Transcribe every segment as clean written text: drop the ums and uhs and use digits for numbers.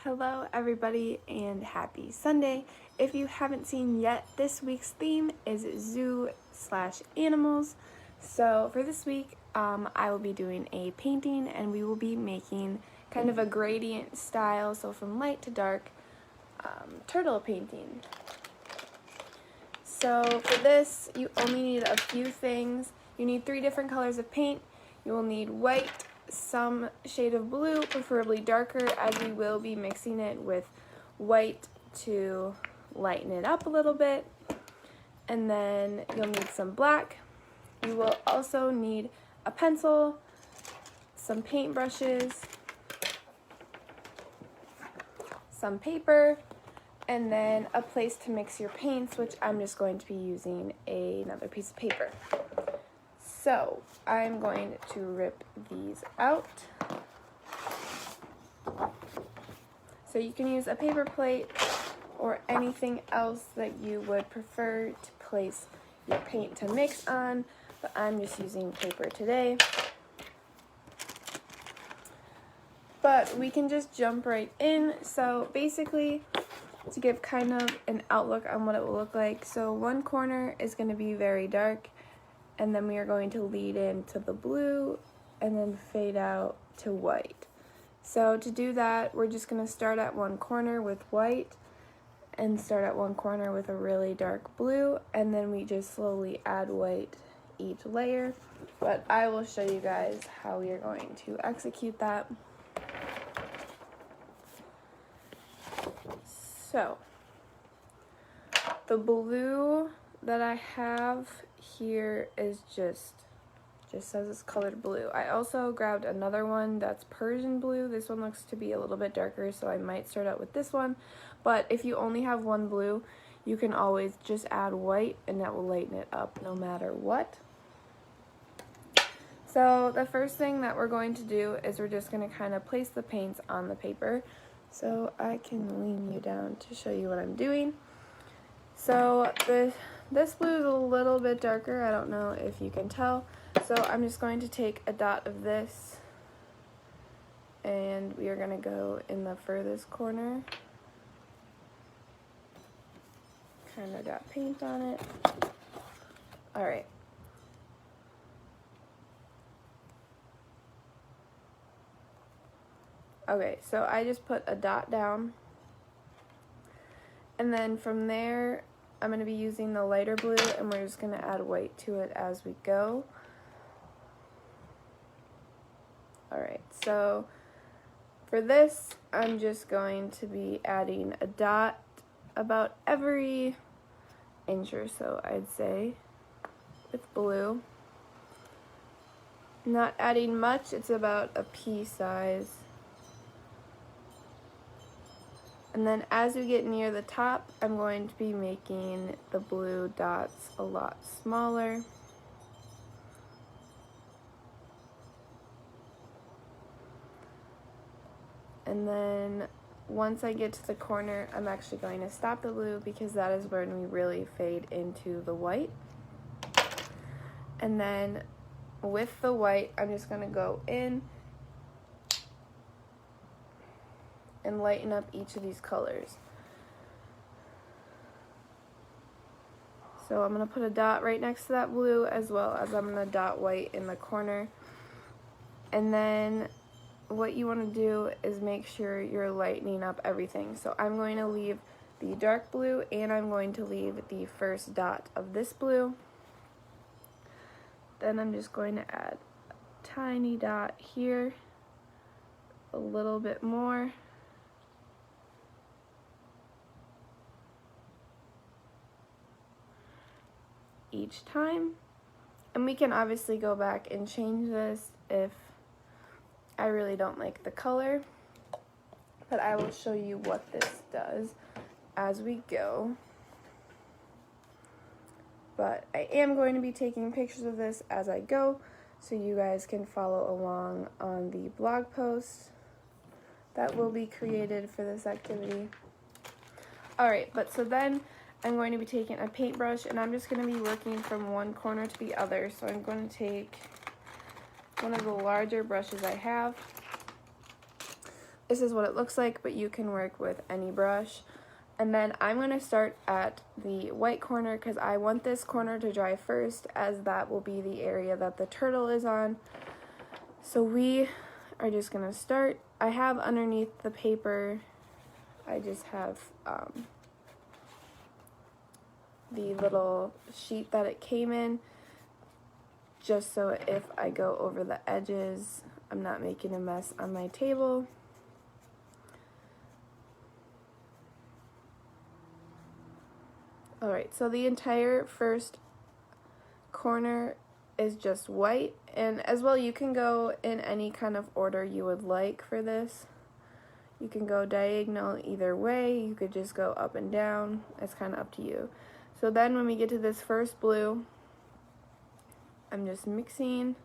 Hello everybody and happy Sunday. If you haven't seen yet, this week's theme is zoo/animals. So for this week, I will be doing a painting and we will be making kind of a gradient style, so from light to dark, turtle painting. So for this, you only need a few things. You need 3 different colors of paint. You will need white, some shade of blue, preferably darker, as we will be mixing it with white to lighten it up a little bit. And then you'll need some black. You will also need a pencil, some paint brushes, some paper, and then a place to mix your paints, which I'm just going to be using another piece of paper. So I'm going to rip these out. So you can use a paper plate or anything else that you would prefer to place your paint to mix on, but I'm just using paper today. But we can just jump right in. So basically, to give kind of an outlook on what it will look like, so one corner is going to be very dark, and then we are going to lead into the blue and then fade out to white. So to do that, we're just going to start at one corner with white and start at one corner with a really dark blue, and then we just slowly add white each layer. But I will show you guys how we are going to execute that. So the blue that I have here is just says it's colored blue. I also grabbed another one that's Persian blue. This one looks to be a little bit darker, so I might start out with this one. But if you only have one blue, you can always just add white and that will lighten it up no matter what. So the first thing that we're going to do is we're just going to kind of place the paints on the paper. So I can lean you down to show you what I'm doing. So this blue is a little bit darker. I don't know if you can tell. So I'm just going to take a dot of this and we are going to go in the furthest corner. Kind of got paint on it. Alright. Okay, so I just put a dot down. And then from there, I'm going to be using the lighter blue and we're just going to add white to it as we go. Alright, so for this, I'm just going to be adding a dot about every inch or so, I'd say, with blue. Not adding much, it's about a pea size. And then as we get near the top, I'm going to be making the blue dots a lot smaller. And then once I get to the corner, I'm actually going to stop the blue because that is when we really fade into the white. And then with the white, I'm just going to go in and lighten up each of these colors. So I'm going to put a dot right next to that blue, as well as I'm going to dot white in the corner. And then what you want to do is make sure you're lightening up everything. So I'm going to leave the dark blue and I'm going to leave the first dot of this blue. Then I'm just going to add a tiny dot here, a little bit more. Each time, and we can obviously go back and change this if I really don't like the color, but I will show you what this does as we go. But I am going to be taking pictures of this as I go so you guys can follow along on the blog post that will be created for this activity. Alright, but so then I'm going to be taking a paintbrush and I'm just going to be working from one corner to the other. So I'm going to take one of the larger brushes I have, this is what it looks like, but you can work with any brush. And then I'm going to start at the white corner because I want this corner to dry first, as that will be the area that the turtle is on. So we are just going to start. I have underneath the paper, I just have the little sheet that it came in, just so if I go over the edges, I'm not making a mess on my table. Alright, so the entire first corner is just white, and as well you can go in any kind of order you would like for this. You can go diagonal either way, you could just go up and down, it's kind of up to you. So then when we get to this first blue, I'm just mixing.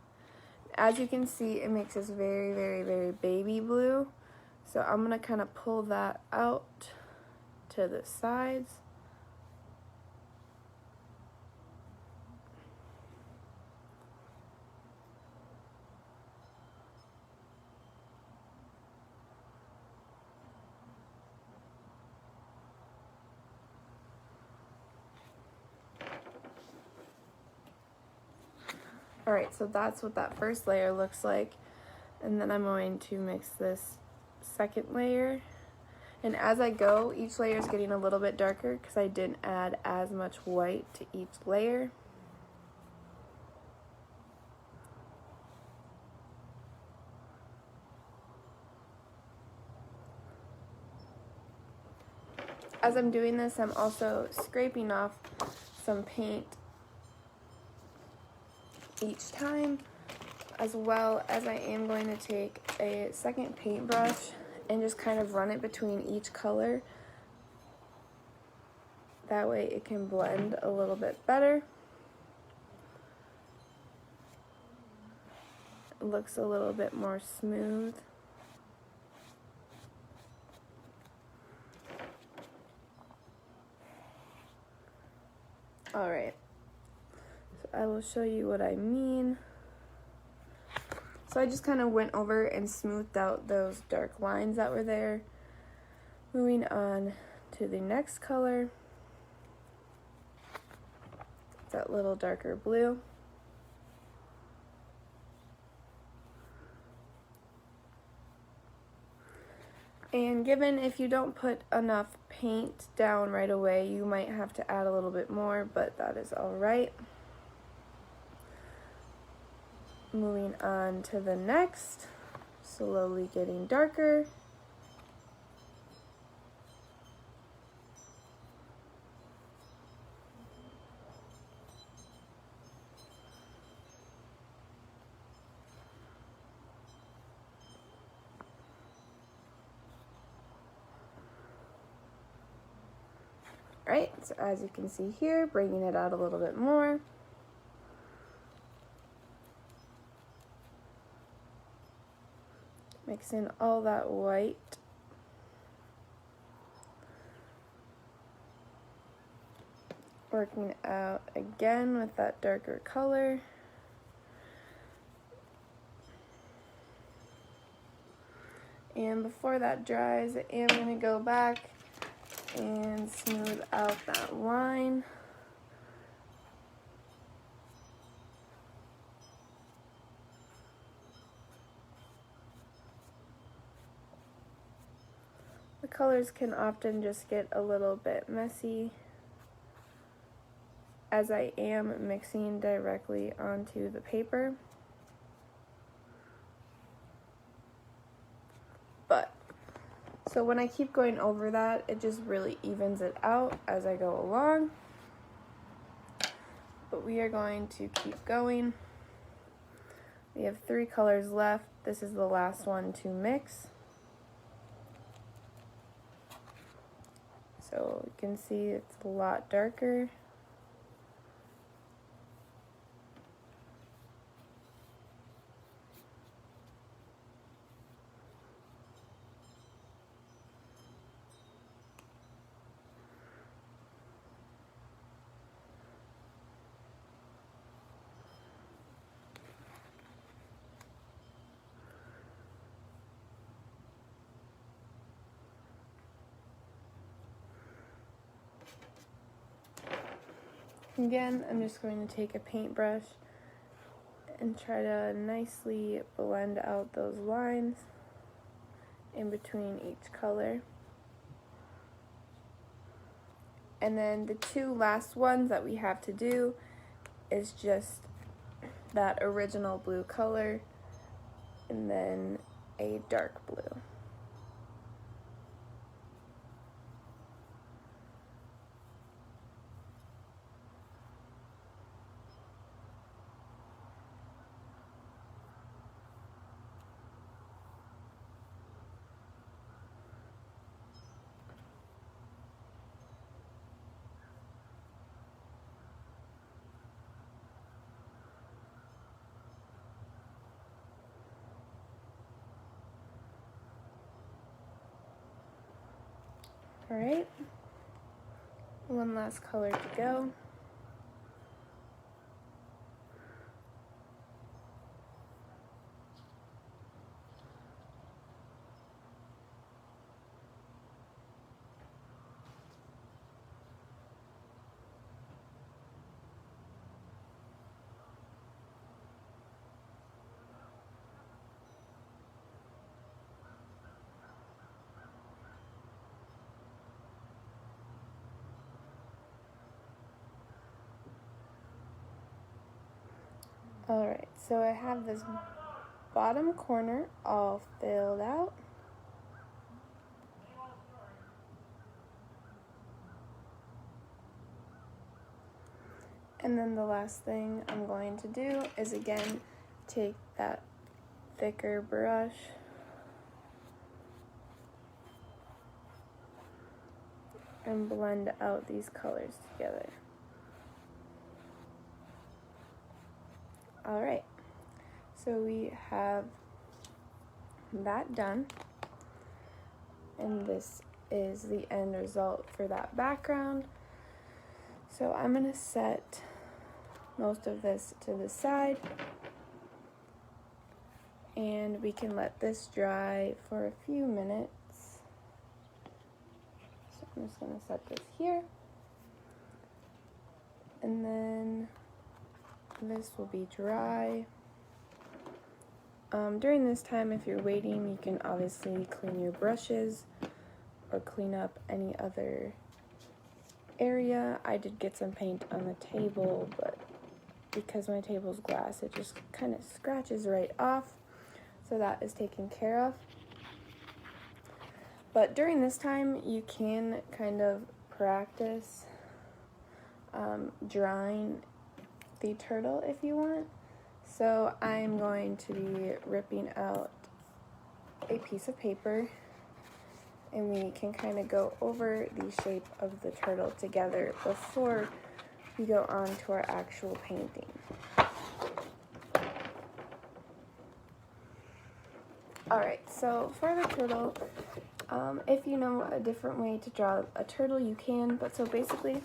As you can see, it makes this very, very, very baby blue. So I'm going to kind of pull that out to the sides. Alright, so that's what that first layer looks like. And then I'm going to mix this second layer. And as I go, each layer is getting a little bit darker because I didn't add as much white to each layer. As I'm doing this, I'm also scraping off some paint each time, as well as I am going to take a second paintbrush and just kind of run it between each color. That way it can blend a little bit better. It looks a little bit more smooth. Alright, so I will show you what I mean. So I just kind of went over and smoothed out those dark lines that were there. Moving on to the next color. That little darker blue. And given if you don't put enough paint down right away, you might have to add a little bit more, but that is all right. Moving on to the next, slowly getting darker. Right, so as you can see here, bringing it out a little bit more. Mix in all that white. Working out again with that darker color. And before that dries, I am going to go back and smooth out that line. The colors can often just get a little bit messy as I am mixing directly onto the paper. So when I keep going over that, it just really evens it out as I go along. But we are going to keep going. We have 3 colors left. This is the last one to mix. So you can see it's a lot darker. Again, I'm just going to take a paintbrush and try to nicely blend out those lines in between each color. And then the two last ones that we have to do is just that original blue color and then a dark blue. Alright, one last color to go. Alright, so I have this bottom corner all filled out. And then the last thing I'm going to do is again take that thicker brush and blend out these colors together. Alright, so we have that done, and this is the end result for that background. So I'm going to set most of this to the side, and we can let this dry for a few minutes. So I'm just going to set this here, and then this will be dry. During this time, if you're waiting, you can obviously clean your brushes or clean up any other area. I did get some paint on the table, but because my table's glass, it just kind of scratches right off, so that is taken care of. But during this time, you can kind of practice drawing the turtle if you want. So I'm going to be ripping out a piece of paper, and we can kind of go over the shape of the turtle together before we go on to our actual painting. Alright, so for the turtle, if you know a different way to draw a turtle, you can, but so basically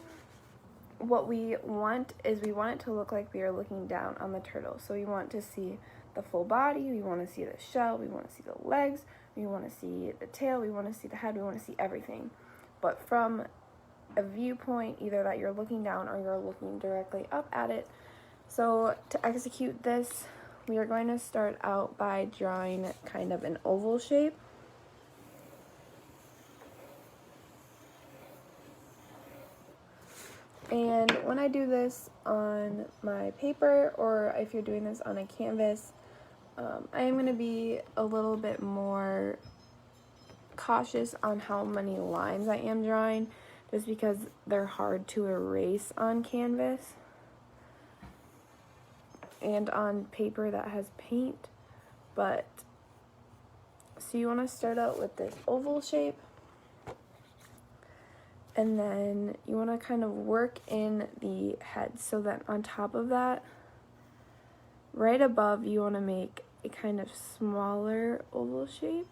what we want is we want it to look like we are looking down on the turtle. So we want to see the full body, we want to see the shell, we want to see the legs, we want to see the tail, we want to see the head, we want to see everything. But from a viewpoint, either that you're looking down or you're looking directly up at it. So to execute this, we are going to start out by drawing kind of an oval shape. And when I do this on my paper, or if you're doing this on a canvas, I am going to be a little bit more cautious on how many lines I am drawing, just because they're hard to erase on canvas and on paper that has paint. But so you want to start out with this oval shape, and then you want to kind of work in the head, so that on top of that, right above, you want to make a kind of smaller oval shape.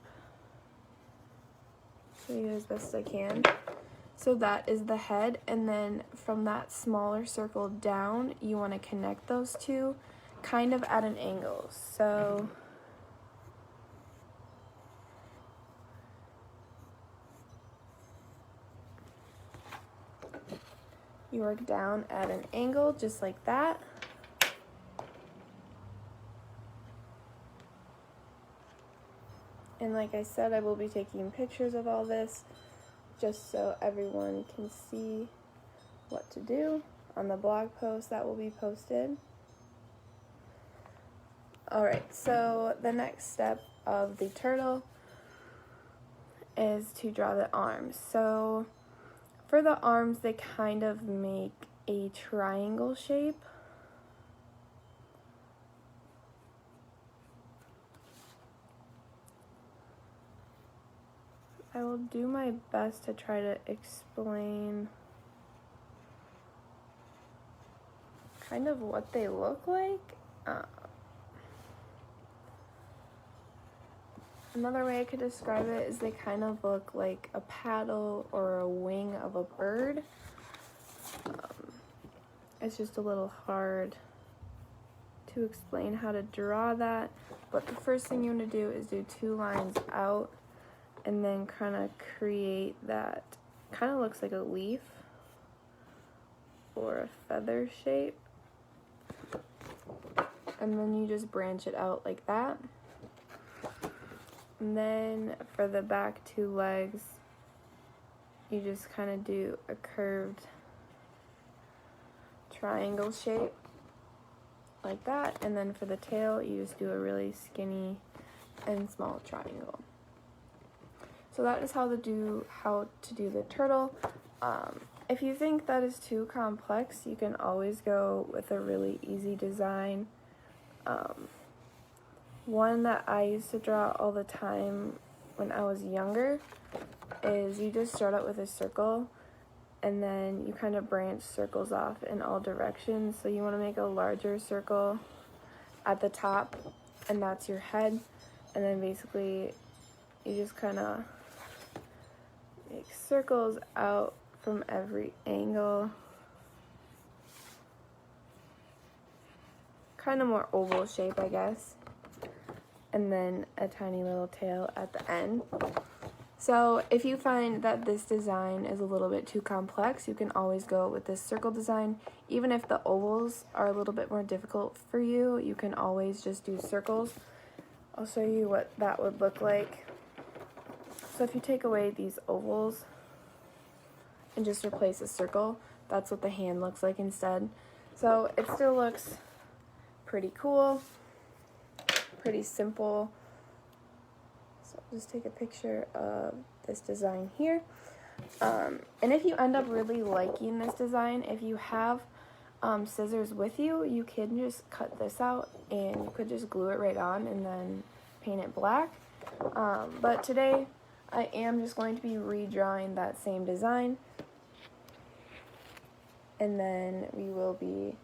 Show you as best I can. So that is the head, and then from that smaller circle down, you want to connect those two kind of at an angle. So you work down at an angle just like that. And like I said, I will be taking pictures of all this just so everyone can see what to do on the blog post that will be posted. Alright, so the next step of the turtle is to draw the arms. So for the arms, they kind of make a triangle shape. I will do my best to try to explain kind of what they look like. Another way I could describe it is they kind of look like a paddle or a wing of a bird. It's just a little hard to explain how to draw that, but the first thing you want to do is do 2 lines out and then kind of create that, kind of looks like a leaf or a feather shape, and then you just branch it out like that. And then for the back 2 legs, you just kind of do a curved triangle shape like that. And then for the tail, you just do a really skinny and small triangle. So that is how to do the turtle. If you think that is too complex, you can always go with a really easy design. One that I used to draw all the time when I was younger is you just start out with a circle and then you kind of branch circles off in all directions. So you want to make a larger circle at the top, and that's your head. And then basically you just kind of make circles out from every angle. Kind of more oval shape, I guess. And then a tiny little tail at the end. So if you find that this design is a little bit too complex, you can always go with this circle design. Even if the ovals are a little bit more difficult for you, you can always just do circles. I'll show you what that would look like. So if you take away these ovals and just replace a circle, that's what the hand looks like instead. So it still looks pretty cool, pretty simple. So I'll just take a picture of this design here. And if you end up really liking this design, if you have scissors with you, you can just cut this out and you could just glue it right on and then paint it black. But today I am just going to be redrawing that same design, and then we will be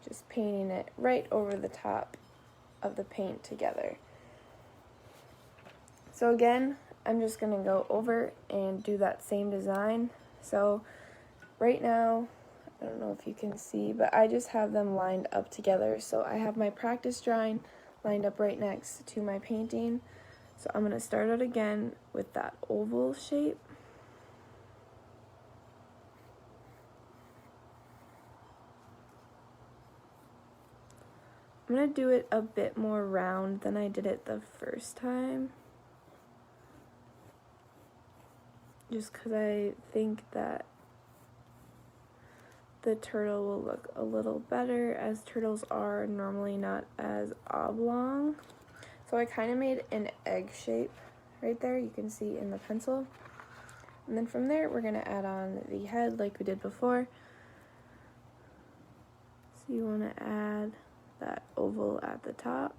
just painting it right over the top of the paint together. So again, I'm just going to go over and do that same design. So right now, I don't know if you can see, but I just have them lined up together. So I have my practice drawing lined up right next to my painting. So I'm going to start out again with that oval shape. I'm going to do it a bit more round than I did it the first time, just because I think that the turtle will look a little better, as turtles are normally not as oblong. So I kind of made an egg shape right there, you can see in the pencil. And then from there, we're going to add on the head like we did before. So you want to add that oval at the top.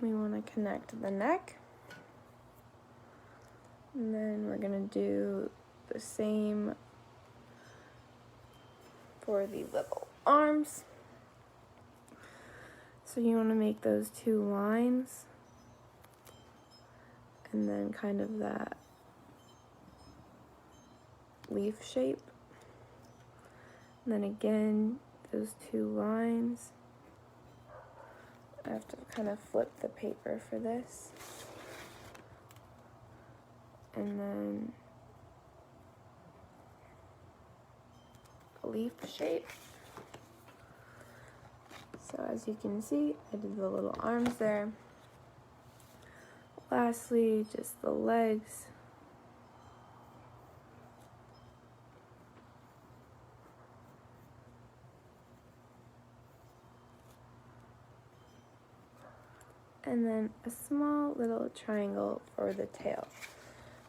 We want to connect the neck. And then we're going to do the same for the little arms. So you want to make those 2 lines. And then kind of that leaf shape. And then again, those 2 lines. I have to kind of flip the paper for this. and then a leaf shape. So as you can see, I did the little arms there. Lastly, just the legs. And then a small little triangle for the tail.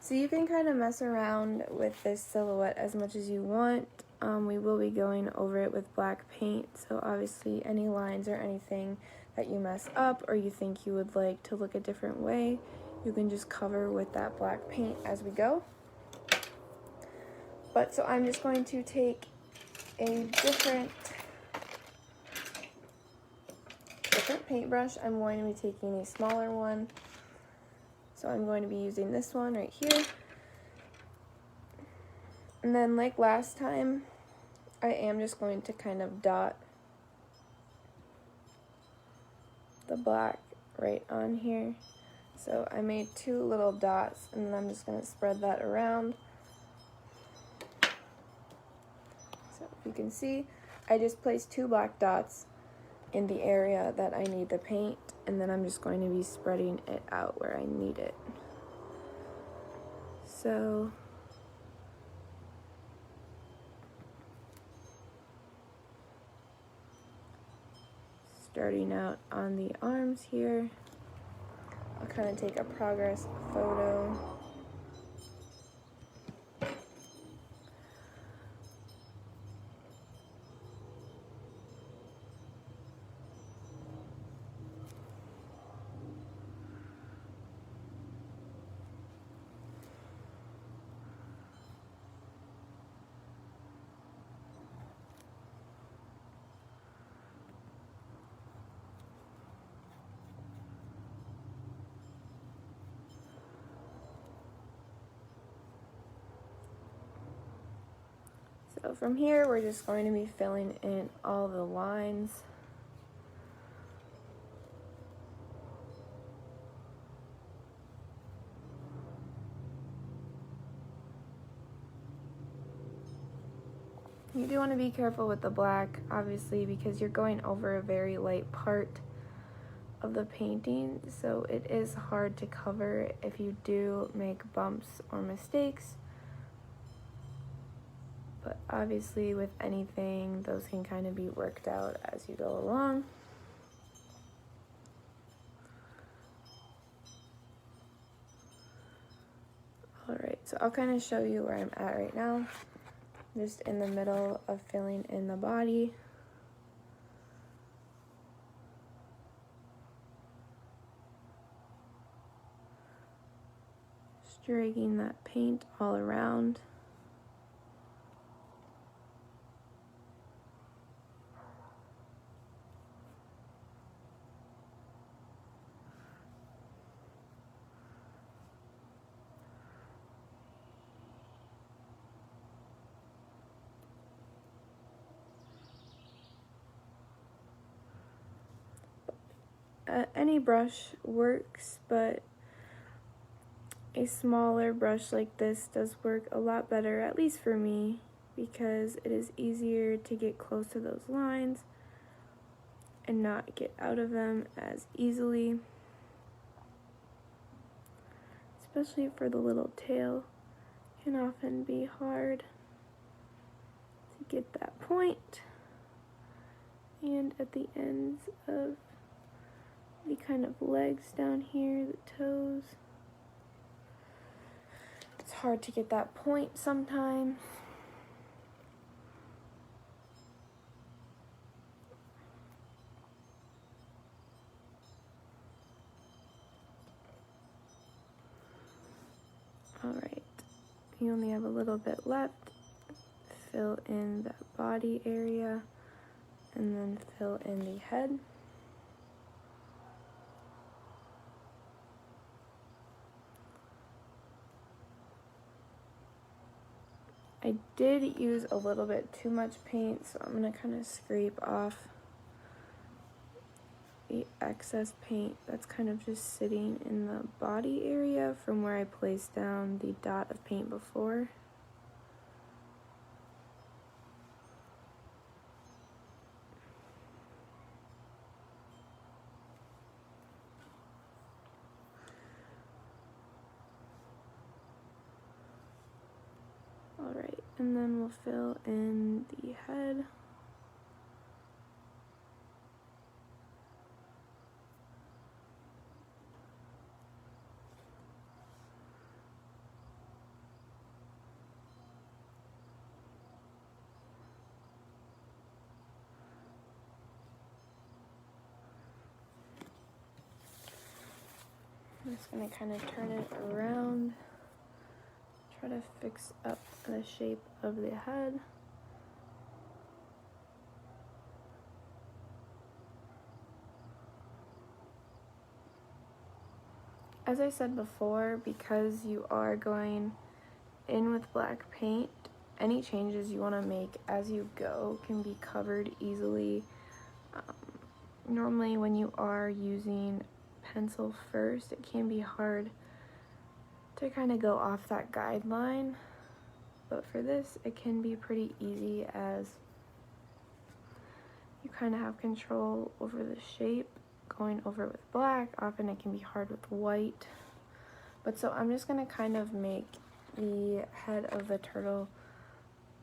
So you can kind of mess around with this silhouette as much as you want. We will be going over it with black paint, so obviously any lines or anything that you mess up or you think you would like to look a different way, you can just cover with that black paint as we go. But so I'm just going to take a different paintbrush. I'm going to be taking a smaller one. So I'm going to be using this one right here. And then like last time, I am just going to kind of dot the black right on here. So I made 2 little dots, and then I'm just going to spread that around. So if you can see, I just placed 2 black dots in the area that I need the paint, and then I'm just going to be spreading it out where I need it. So starting out on the arms here, I'll kind of take a progress photo. So from here, we're just going to be filling in all the lines. You do want to be careful with the black, obviously, because you're going over a very light part of the painting, so it is hard to cover if you do make bumps or mistakes. But obviously with anything, those can kind of be worked out as you go along. Alright, so I'll kind of show you where I'm at right now. Just in the middle of filling in the body. Streaking that paint all around. Any brush works, but a smaller brush like this does work a lot better, at least for me, because it is easier to get close to those lines and not get out of them as easily. Especially for the little tail, it can often be hard to get that point. And at the ends of the kind of legs down here, the toes, it's hard to get that point sometimes. Alright, you only have a little bit left. Fill in that body area and then fill in the head. I did use a little bit too much paint, so I'm going to kind of scrape off the excess paint that's kind of just sitting in the body area from where I placed down the dot of paint before. Alright, and then we'll fill in the head. I'm just going to kind of turn it around, try to fix up the shape of the head. As I said before, because you are going in with black paint, any changes you want to make as you go can be covered easily. Normally when you are using pencil first, it can be hard to kind of go off that guideline, but for this it can be pretty easy as you kind of have control over the shape. Going over it with black, often it can be hard with white, but so I'm just going to kind of make the head of the turtle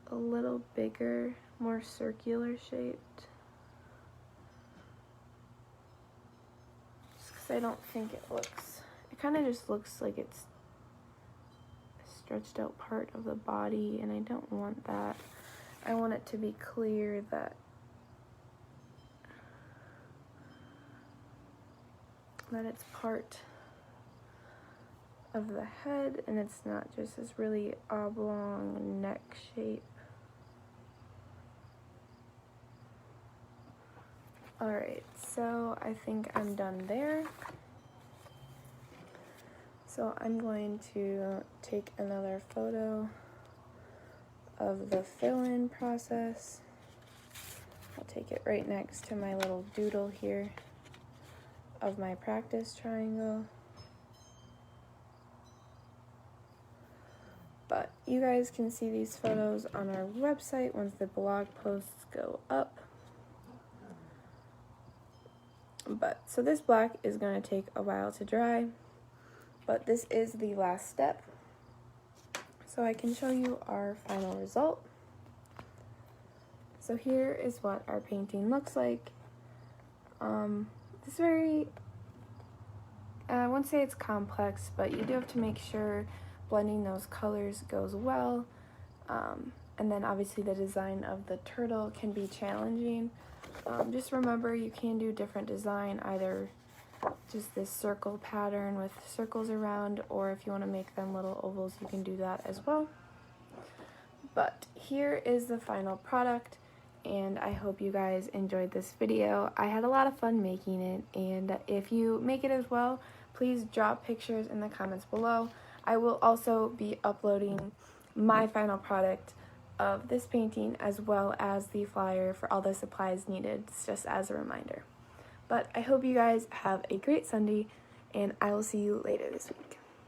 a little bigger, more circular shaped. I don't think it kind of just looks like it's a stretched out part of the body, and I don't want that. I want it to be clear that it's part of the head and it's not just this really oblong neck shape. Alright, so I think I'm done there. So I'm going to take another photo of the fill-in process. I'll take it right next to my little doodle here of my practice triangle. But you guys can see these photos on our website once the blog posts go up. So this black is going to take a while to dry, but this is the last step. So I can show you our final result. So here is what our painting looks like. It's very, I won't say it's complex, but you do have to make sure blending those colors goes well. And then obviously the design of the turtle can be challenging. Just remember you can do different design, either just this circle pattern with circles around, or if you want to make them little ovals, you can do that as well. But here is the final product, and I hope you guys enjoyed this video. I had a lot of fun making it, and if you make it as well, please drop pictures in the comments below. I will also be uploading my final product of this painting as well as the flyer for all the supplies needed, just as a reminder. But I hope you guys have a great Sunday, and I will see you later this week.